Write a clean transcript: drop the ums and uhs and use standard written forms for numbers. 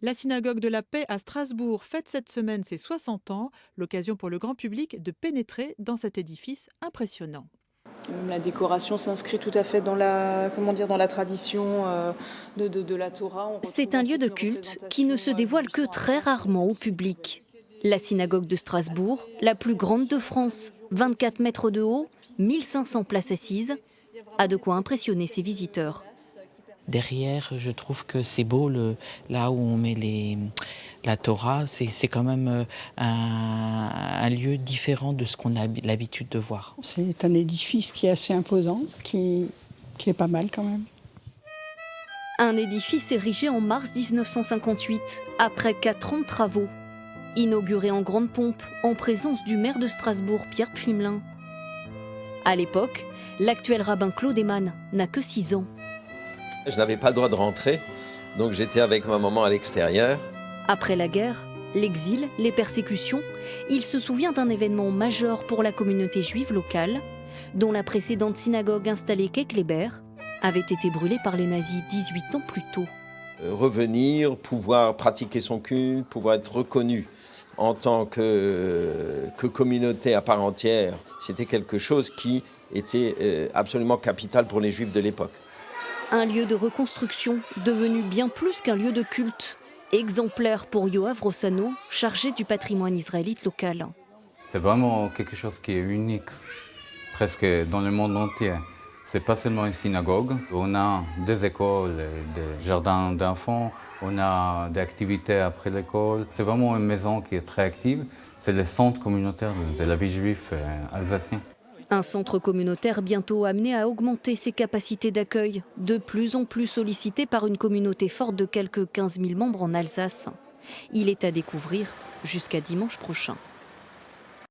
La synagogue de la paix à Strasbourg fête cette semaine ses 60 ans, l'occasion pour le grand public de pénétrer dans cet édifice impressionnant. Même la décoration s'inscrit tout à fait dans la, comment dire, dans la tradition de la Torah. On C'est retrouve un en lieu fait de une culte qui ne se représentation dévoile du que sang très avant sur rarement au tous ces motifs public. La synagogue de Strasbourg, la plus grande de France, 24 mètres de haut, 1500 places assises, a de quoi impressionner ses visiteurs. Derrière, je trouve que c'est beau, là où on met la Torah, c'est quand même un lieu différent de ce qu'on a l'habitude de voir. C'est un édifice qui est assez imposant, qui est pas mal quand même. Un édifice érigé en mars 1958, après 4 ans de travaux. Inauguré en grande pompe, en présence du maire de Strasbourg, Pierre Pflimlin. À l'époque, l'actuel rabbin Claude Eman n'a que 6 ans. Je n'avais pas le droit de rentrer, donc j'étais avec ma maman à l'extérieur. Après la guerre, l'exil, les persécutions, il se souvient d'un événement majeur pour la communauté juive locale, dont la précédente synagogue installée quai Kléber avait été brûlée par les nazis 18 ans plus tôt. Revenir, pouvoir pratiquer son culte, pouvoir être reconnu en tant que communauté à part entière, c'était quelque chose qui était absolument capital pour les juifs de l'époque. Un lieu de reconstruction devenu bien plus qu'un lieu de culte. Exemplaire pour Yoav Rossano, chargé du patrimoine israélite local. C'est vraiment quelque chose qui est unique, presque dans le monde entier. C'est pas seulement une synagogue, on a des écoles, des jardins d'enfants, on a des activités après l'école. C'est vraiment une maison qui est très active. C'est le centre communautaire de la vie juive alsacienne. Un centre communautaire bientôt amené à augmenter ses capacités d'accueil, de plus en plus sollicité par une communauté forte de quelques 15 000 membres en Alsace. Il est à découvrir jusqu'à dimanche prochain.